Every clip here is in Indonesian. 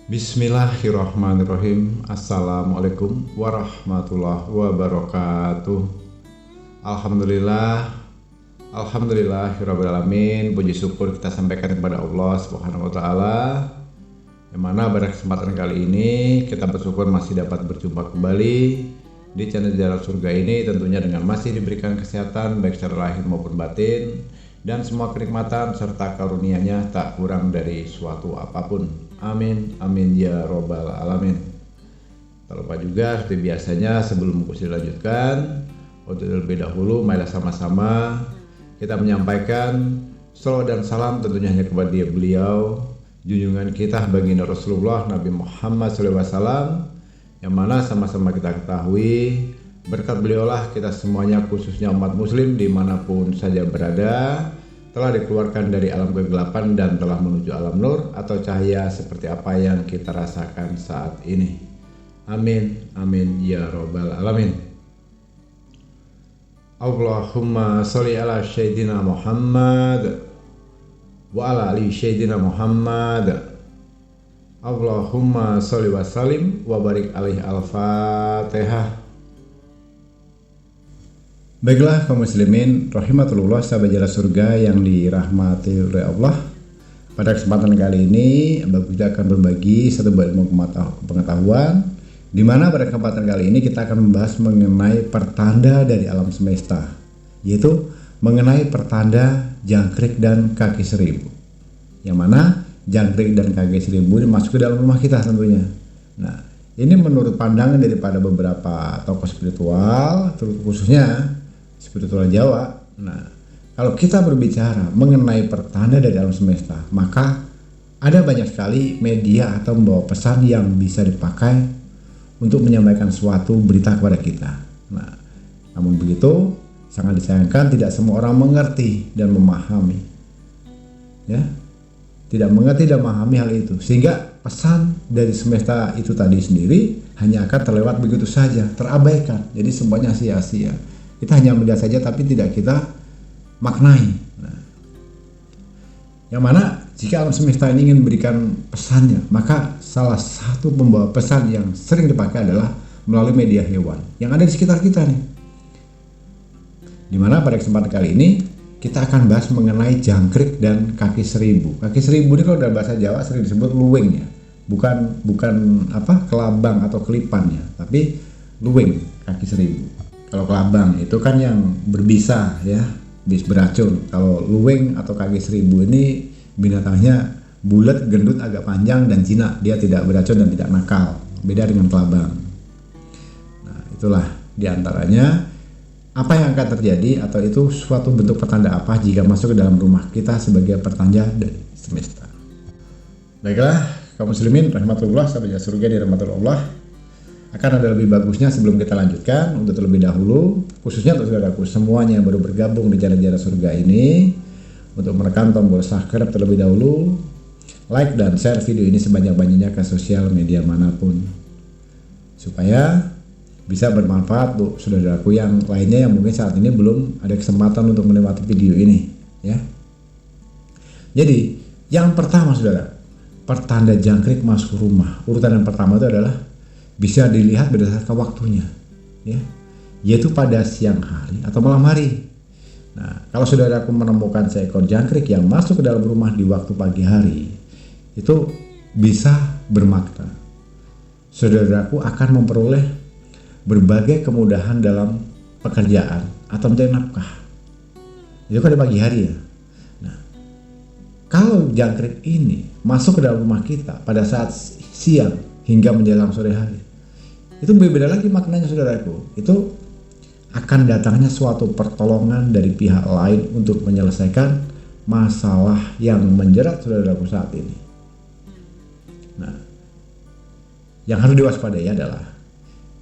Bismillahirrahmanirrahim. Assalamualaikum warahmatullahi wabarakatuh. Alhamdulillahirrabbilalamin. Puji syukur kita sampaikan kepada Allah Subhanahu wa ta'ala, yang mana pada kesempatan kali ini kita bersyukur masih dapat berjumpa kembali di channel Jalan Surga ini, tentunya dengan masih diberikan kesehatan baik secara lahir maupun batin, dan semua kenikmatan serta karunia-Nya tak kurang dari suatu apapun. Amin, amin ya robbal alamin. Tak lupa juga seperti biasanya, sebelum kursi dilanjutkan, untuk lebih dahulu marilah sama-sama kita menyampaikan shalawat dan salam tentunya hanya kepada beliau, junjungan kita baginda Rasulullah Nabi Muhammad SAW, yang mana sama-sama kita ketahui berkat beliaulah kita semuanya, khususnya umat muslim dimanapun saja berada, telah dikeluarkan dari alam kegelapan dan telah menuju alam nur atau cahaya seperti apa yang kita rasakan saat ini. Amin, amin ya robbal alamin. Allahumma sholli ala sayyidina Muhammad wa ala ali sayyidina Muhammad. Allahumma sholli wa sallim wa barik alaihi. Al-Fatihah. Baiklah kaum muslimin rahimatullah, sahabat Jalan Surga yang dirahmati oleh Allah. Pada kesempatan kali ini kita akan berbagi satu buah ilmu pengetahuan, di mana pada kesempatan kali ini kita akan membahas mengenai pertanda dari alam semesta, yaitu mengenai pertanda jangkrik dan kaki seribu, yang mana jangkrik dan kaki seribu ini masuk ke dalam rumah kita tentunya. Nah, ini menurut pandangan daripada beberapa tokoh spiritual, khususnya spiritual Jawa. Nah, kalau kita berbicara mengenai pertanda dari alam semesta, maka ada banyak sekali media atau membawa pesan yang bisa dipakai untuk menyampaikan suatu berita kepada kita. Nah, namun begitu sangat disayangkan tidak semua orang mengerti dan memahami, ya, tidak mengerti dan memahami hal itu, sehingga pesan dari semesta itu tadi sendiri hanya akan terlewat begitu saja, terabaikan. Jadi semuanya sia-sia. Kita hanya melihat saja tapi tidak kita maknai. Nah, yang mana jika alam semesta ini ingin memberikan pesannya, maka salah satu pembawa pesan yang sering dipakai adalah melalui media hewan yang ada di sekitar kita nih. Dimana pada kesempatan kali ini kita akan bahas mengenai jangkrik dan kaki seribu. Kaki seribu ini kalau dalam bahasa Jawa sering disebut luwing ya, bukan kelabang atau kelipan ya, tapi luwing, kaki seribu. Kalau kelabang itu kan yang berbisa ya, bis beracun. Kalau luwing atau kaki seribu ini binatangnya bulat, gendut, agak panjang dan jinak. Dia tidak beracun dan tidak nakal. Beda dengan kelabang. Nah, itulah diantaranya apa yang akan terjadi atau itu suatu bentuk pertanda apa jika masuk ke dalam rumah kita sebagai pertanda dari semesta. Baiklah, kaum muslimin rahmatullah, sahabat surga dirahmati Allah. Akan ada lebih bagusnya sebelum kita lanjutkan, untuk terlebih dahulu khususnya untuk saudaraku semuanya yang baru bergabung di Jalan-Jalan Surga ini, untuk menekan tombol subscribe terlebih dahulu, like dan share video ini sebanyak-banyaknya ke sosial media manapun, supaya bisa bermanfaat untuk saudaraku yang lainnya yang mungkin saat ini belum ada kesempatan untuk menikmati video ini ya. Jadi yang pertama saudara, pertanda jangkrik masuk rumah, urutan yang pertama itu adalah bisa dilihat berdasarkan waktunya ya, yaitu pada siang hari atau malam hari. Nah, kalau saudaraku menemukan seekor jangkrik yang masuk ke dalam rumah di waktu pagi hari, itu bisa bermakna saudaraku akan memperoleh berbagai kemudahan dalam pekerjaan atau mencari nafkah. Itu kan di pagi hari ya. Nah, kalau jangkrik ini masuk ke dalam rumah kita pada saat siang hingga menjelang sore hari, itu berbeda lagi maknanya saudaraku. Itu akan datangnya suatu pertolongan dari pihak lain untuk menyelesaikan masalah yang menjerat saudaraku saat ini. Nah, yang harus diwaspadai adalah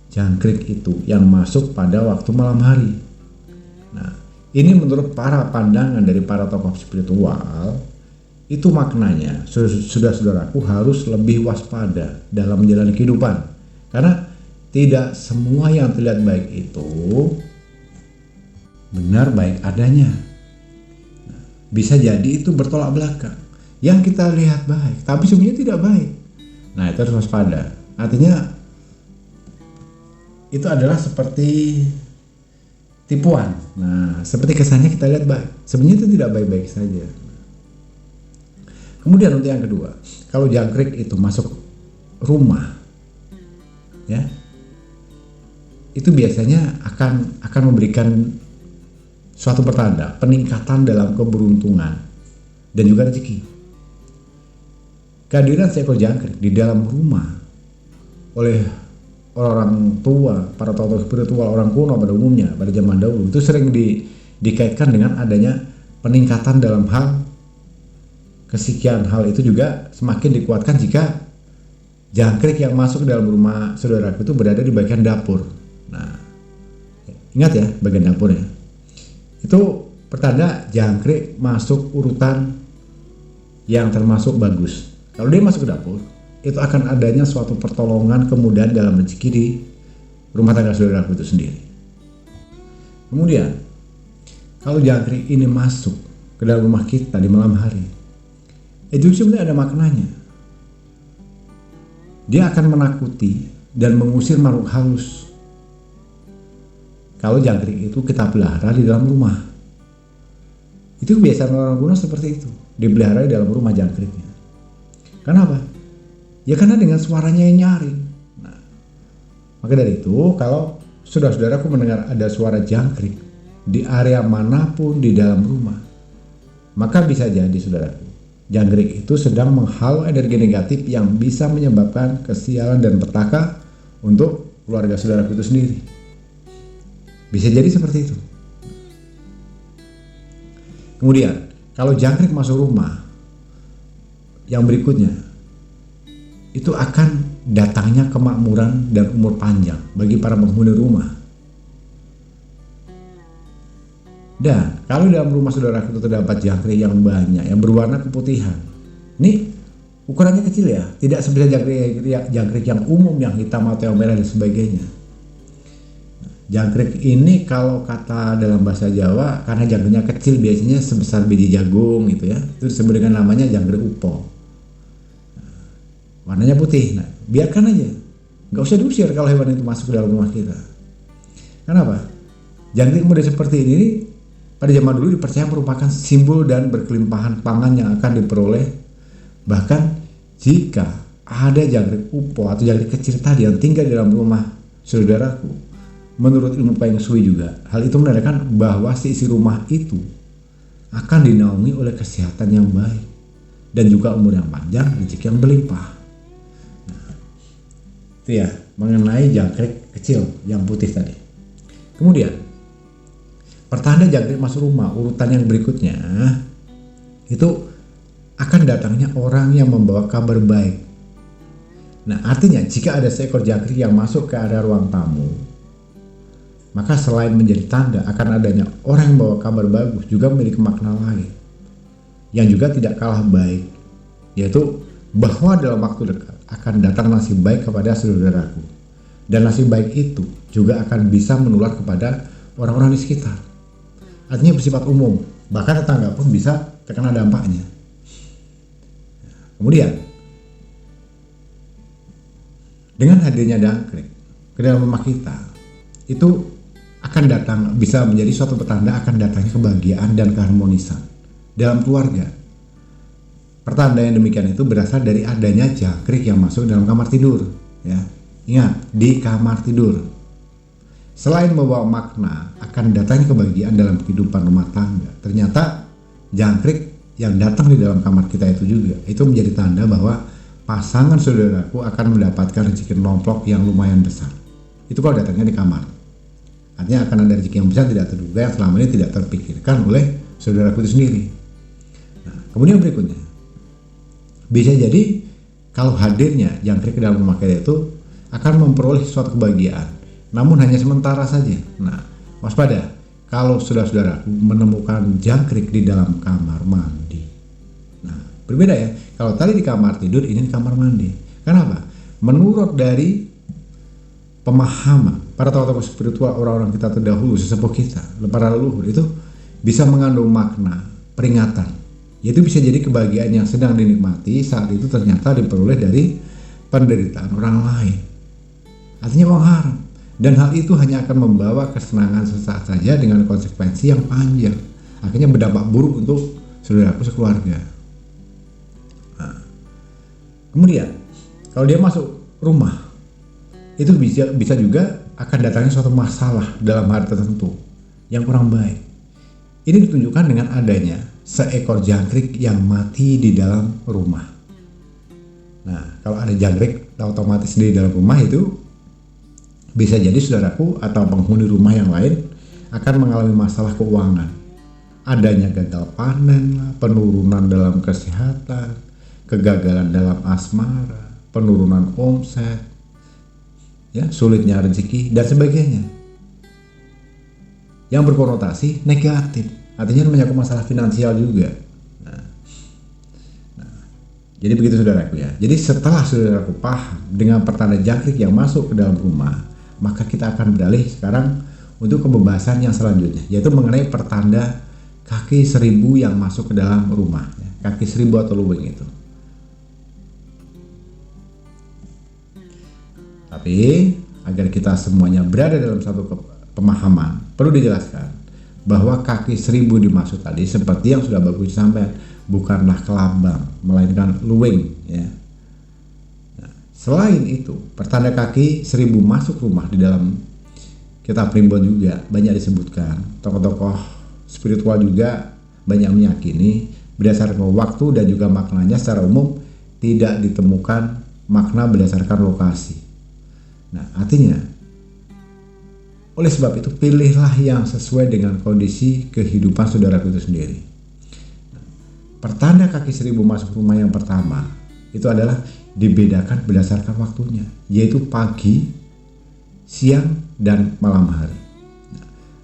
jangkrik itu yang masuk pada waktu malam hari. Nah, ini menurut para pandangan dari para tokoh spiritual Itu maknanya sudah saudaraku harus lebih waspada dalam menjalani kehidupan. Karena tidak semua yang terlihat baik itu benar baik adanya. Bisa jadi itu bertolak belakang. Yang kita lihat baik, tapi sebenarnya tidak baik. Nah, itu harus waspada. Artinya itu adalah seperti tipuan. Nah, seperti kesannya kita lihat baik, sebenarnya itu tidak baik-baik saja. Kemudian untuk yang kedua, kalau jangkrik itu masuk rumah, ya, itu biasanya akan memberikan suatu pertanda peningkatan dalam keberuntungan dan juga rezeki. Kehadiran seekor jangkrik di dalam rumah oleh orang tua, para tokoh spiritual orang kuno pada umumnya pada zaman dahulu itu sering dikaitkan dengan adanya peningkatan dalam hal kesekian. Hal itu juga semakin dikuatkan jika jangkrik yang masuk ke dalam rumah saudaraku itu berada di bagian dapur. Nah, ingat ya, bagian dapur ya. Itu pertanda jangkrik masuk urutan yang termasuk bagus. Kalau dia masuk ke dapur, itu akan adanya suatu pertolongan kemudahan dalam rezeki di rumah tangga saudaraku itu sendiri. Kemudian, kalau jangkrik ini masuk ke dalam rumah kita di malam hari, itu sebenarnya ada maknanya. Dia akan menakuti dan mengusir makhluk halus. Kalau jangkrik itu kita pelihara di dalam rumah, itu kebiasaan orang kuno seperti itu, dipelihara di dalam rumah jangkriknya. Kenapa? Ya karena dengan suaranya yang nyaring. Nah, maka dari itu kalau saudara-saudaraku mendengar ada suara jangkrik di area manapun di dalam rumah, maka bisa jadi saudaraku, jangkrik itu sedang menghalau energi negatif yang bisa menyebabkan kesialan dan petaka untuk keluarga saudaraku itu sendiri. Bisa jadi seperti itu. Kemudian, kalau jangkrik masuk rumah, yang berikutnya, itu akan datangnya kemakmuran dan umur panjang bagi para penghuni rumah. Dan kalau dalam rumah saudaraku itu terdapat jangkrik yang banyak, yang berwarna keputihan. Ini ukurannya kecil ya, tidak seperti jangkrik yang umum yang hitam atau yang merah dan sebagainya. Jangkrik ini kalau kata dalam bahasa Jawa, karena jangkriknya kecil biasanya sebesar biji jagung gitu ya, itu disebut dengan namanya jangkrik upo. Warnanya putih. Nah, biarkan aja, nggak usah diusir kalau hewan itu masuk ke dalam rumah kita. Kenapa? Jangkrik muda seperti ini pada zaman dulu dipercaya merupakan simbol dan berkelimpahan pangan yang akan diperoleh. Bahkan jika ada jangkrik upo atau jangkrik kecil tadi yang tinggal di dalam rumah saudaraku, menurut ilmu Feng Shui juga, hal itu menandakan bahwa si isi rumah itu akan dinaungi oleh kesehatan yang baik dan juga umur yang panjang, rezeki yang berlimpah. Nah, itu ya mengenai jangkrik kecil yang putih tadi. Kemudian pertanda jangkrik masuk rumah, urutan yang berikutnya itu akan datangnya orang yang membawa kabar baik. Nah, artinya jika ada seekor jangkrik yang masuk ke area ruang tamu, maka selain menjadi tanda akan adanya orang yang membawa kabar bagus, juga memiliki makna lain yang juga tidak kalah baik, yaitu bahwa dalam waktu dekat akan datang nasib baik kepada saudaraku, dan nasib baik itu juga akan bisa menular kepada orang-orang di sekitar. Artinya bersifat umum, bahkan tetangga pun bisa terkena dampaknya. Kemudian dengan hadirnya jangkrik ke dalam rumah kita, itu akan datang, bisa menjadi suatu petanda akan datangnya kebahagiaan dan keharmonisan dalam keluarga. Pertanda yang demikian itu berasal dari adanya jangkrik yang masuk dalam kamar tidur, ya. Ingat, di kamar tidur. Selain membawa makna akan datangnya kebahagiaan dalam kehidupan rumah tangga, ternyata jangkrik yang datang di dalam kamar kita itu juga itu menjadi tanda bahwa pasangan saudaraku akan mendapatkan rezeki nomplok yang lumayan besar. Itu kalau datangnya di kamar. Artinya akan ada rezeki yang besar tidak terduga yang selama ini tidak terpikirkan oleh saudaraku itu sendiri. Nah, kemudian berikutnya, bisa jadi kalau hadirnya jangkrik ke dalam rumah kita itu akan memperoleh suatu kebahagiaan, namun hanya sementara saja. Nah, waspada kalau saudara-saudaraku menemukan jangkrik di dalam kamar mandi. Nah, Berbeda ya. Kalau tadi di kamar tidur, ini di kamar mandi. Kenapa? Menurut dari pemahaman para tokoh-tokoh spiritual orang-orang kita terdahulu, sesepuh kita, para leluhur, itu bisa mengandung makna peringatan. Yaitu bisa jadi kebahagiaan yang sedang dinikmati saat itu ternyata diperoleh dari penderitaan orang lain. Artinya uang haram. Dan hal itu hanya akan membawa kesenangan sesaat saja dengan konsekuensi yang panjang. Akhirnya berdampak buruk untuk saudaraku sekeluarga. Nah, kemudian kalau dia masuk rumah, itu bisa juga akan datangnya suatu masalah dalam hari tertentu yang kurang baik. Ini ditunjukkan dengan adanya seekor jangkrik yang mati di dalam rumah. Nah, kalau ada jangkrik otomatis di dalam rumah, itu bisa jadi saudaraku atau penghuni rumah yang lain akan mengalami masalah keuangan. Adanya gagal panen, penurunan dalam kesehatan, kegagalan dalam asmara, penurunan omset, ya, sulitnya rezeki dan sebagainya. Yang berkonotasi negatif, artinya menyangkut masalah finansial juga. Jadi begitu saudaraku ya. Jadi setelah saudaraku paham dengan pertanda jangkrik yang masuk ke dalam rumah, maka kita akan beralih sekarang untuk pembahasan yang selanjutnya, yaitu mengenai pertanda kaki 1000 yang masuk ke dalam rumah. Kaki 1000 atau luwing itu. Tapi agar kita semuanya berada dalam satu pemahaman, perlu dijelaskan bahwa kaki 1000 dimaksud tadi seperti yang sudah bagus disampaikan, bukanlah kelambang, melainkan luwing, ya. Selain itu, pertanda kaki 1000 masuk rumah di dalam kitab Primbon juga banyak disebutkan. Tokoh-tokoh spiritual juga banyak meyakini berdasarkan waktu dan juga maknanya secara umum tidak ditemukan makna berdasarkan lokasi. Nah, artinya oleh sebab itu pilihlah yang sesuai dengan kondisi kehidupan saudaraku itu sendiri. Pertanda kaki 1000 masuk rumah yang pertama itu adalah dibedakan berdasarkan waktunya, yaitu pagi, siang, dan malam hari.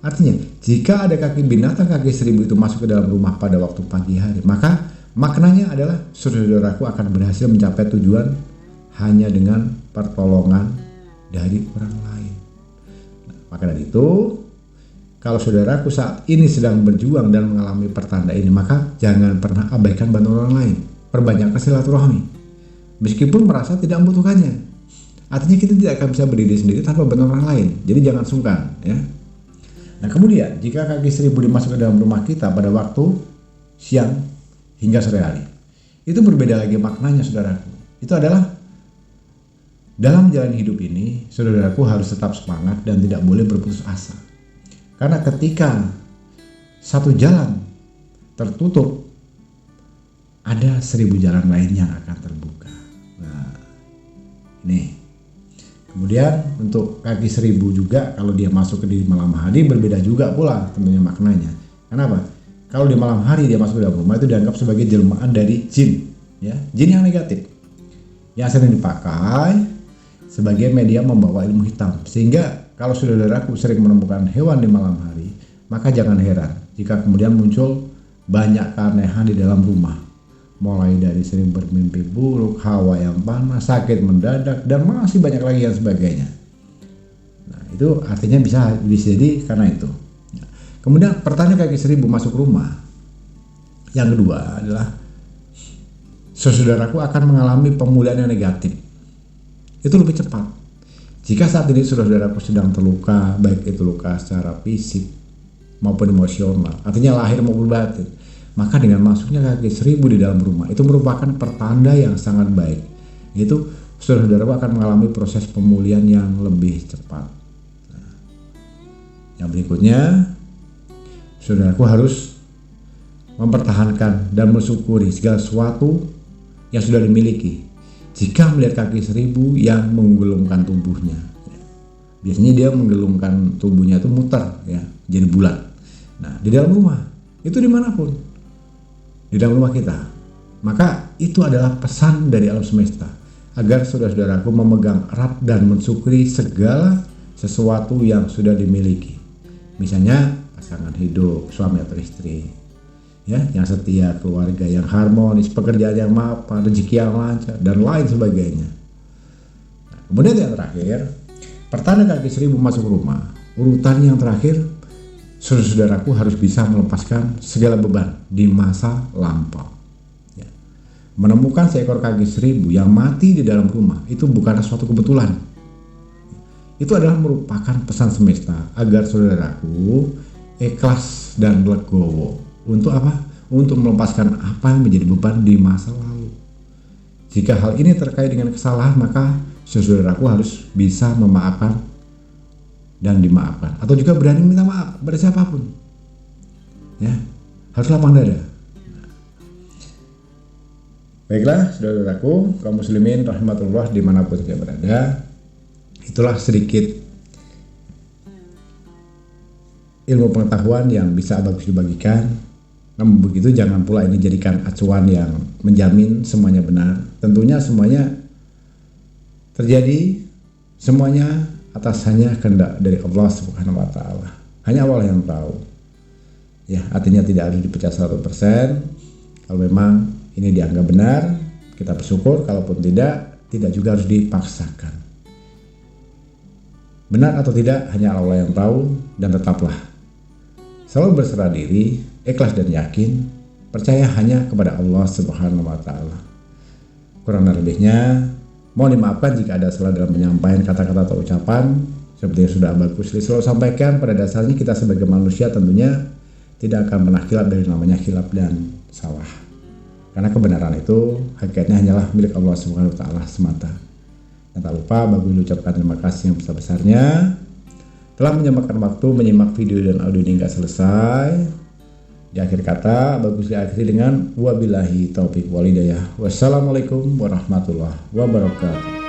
Artinya, jika ada kaki binatang kaki 1000 itu masuk ke dalam rumah pada waktu pagi hari, maka maknanya adalah saudaraku akan berhasil mencapai tujuan hanya dengan pertolongan dari orang lain. Maka dari itu, kalau saudaraku saat ini sedang berjuang dan mengalami pertanda ini, maka jangan pernah abaikan bantuan orang lain. Perbanyak silaturahmi. Meskipun merasa tidak membutuhkannya. Artinya kita tidak akan bisa berdiri sendiri tanpa bantuan orang lain. Jadi jangan sungkan, ya. Nah, kemudian jika kaki 1000 dimasuk ke dalam rumah kita pada waktu siang hingga sore hari, itu berbeda lagi maknanya, saudaraku. Itu adalah dalam menjalani hidup ini, saudaraku harus tetap semangat dan tidak boleh berputus asa. Karena ketika satu jalan tertutup, ada 1000 jalan lain yang akan terbuka. Nah, ini. Kemudian untuk kaki 1000 juga kalau dia masuk ke di malam hari berbeda juga pula tentunya maknanya. Kenapa? Kalau di malam hari dia masuk ke dalam rumah itu dianggap sebagai jelmaan dari jin, ya, jin yang negatif, yang sering dipakai sebagai media membawa ilmu hitam. Sehingga kalau saudaraku sering menemukan hewan di malam hari, maka jangan heran jika kemudian muncul banyak keanehan di dalam rumah. Mulai dari sering bermimpi buruk, hawa yang panas, sakit mendadak, dan masih banyak lagi yang sebagainya. Nah, itu artinya bisa jadi karena itu. Kemudian pertanda kaki 1000 masuk rumah. Yang kedua adalah saudaraku akan mengalami pemulihan yang negatif. Itu lebih cepat. Jika saat ini saudaraku sedang terluka, baik itu luka secara fisik maupun emosional, artinya lahir maupun batin, maka dengan masuknya kaki 1000 di dalam rumah itu merupakan pertanda yang sangat baik, yaitu saudaraku akan mengalami proses pemulihan yang lebih cepat. Nah, yang berikutnya, saudaraku harus mempertahankan dan mensyukuri segala sesuatu yang sudah dimiliki. Jika melihat kaki 1000 yang menggelungkan tubuhnya, biasanya dia menggelungkan tubuhnya itu muter, ya, jadi bulat. Nah, di dalam rumah itu dimanapun, di dalam rumah kita, maka itu adalah pesan dari alam semesta agar saudara-saudaraku memegang erat dan mensyukuri segala sesuatu yang sudah dimiliki. Misalnya pasangan hidup, suami atau istri, ya, yang setia, keluarga yang harmonis, pekerjaan yang mapan, rezeki yang lancar, dan lain sebagainya. Nah, kemudian yang terakhir, pertanda kaki seribu masuk rumah. Urutan yang terakhir, saudara-saudaraku harus bisa melepaskan segala beban di masa lampau. Ya. Menemukan seekor kaki seribu yang mati di dalam rumah itu bukanlah suatu kebetulan. Itu adalah merupakan pesan semesta agar saudaraku ikhlas dan legowo. Untuk apa? Untuk melepaskan apa yang menjadi beban di masa lalu. Jika hal ini terkait dengan kesalahan, maka saudaraku harus bisa memaafkan dan dimaafkan, atau juga berani minta maaf kepada siapapun. Ya, harus lapang dada. Baiklah, saudaraku, kaum muslimin rahmatullah dimanapun kita berada, itulah sedikit ilmu pengetahuan yang bisa bagus dibagikan. Namun begitu jangan pula ini jadikan acuan yang menjamin semuanya benar. Tentunya semuanya terjadi, semuanya atas hanya kehendak dari Allah Subhanahu wa taala. Hanya Allah yang tahu. Ya, artinya tidak harus dipercaya 100%. Kalau memang ini dianggap benar, kita bersyukur. Kalaupun tidak juga harus dipaksakan. Benar atau tidak hanya Allah yang tahu, dan tetaplah selalu berserah diri, ikhlas dan yakin, percaya hanya kepada Allah Subhanahu wa taala. Kurang lebihnya mohon dimaafkan jika ada salah dalam penyampaian kata-kata atau ucapan. Seperti yang sudah Abah Kusli selalu sampaikan, pada dasarnya kita sebagai manusia tentunya tidak akan pernah khilaf dari namanya khilaf dan salah. Karena kebenaran itu hakikatnya hanyalah milik Allah Subhanahu wa taala semata. Dan tak lupa Abah Kusli ucapkan terima kasih yang besar-besarnya telah menyempatkan waktu menyimak video dan audio ini hingga selesai. Di akhir kata, bagus diakhiri dengan wabillahi taufiq walhidayah. Wassalamualaikum warahmatullahi wabarakatuh.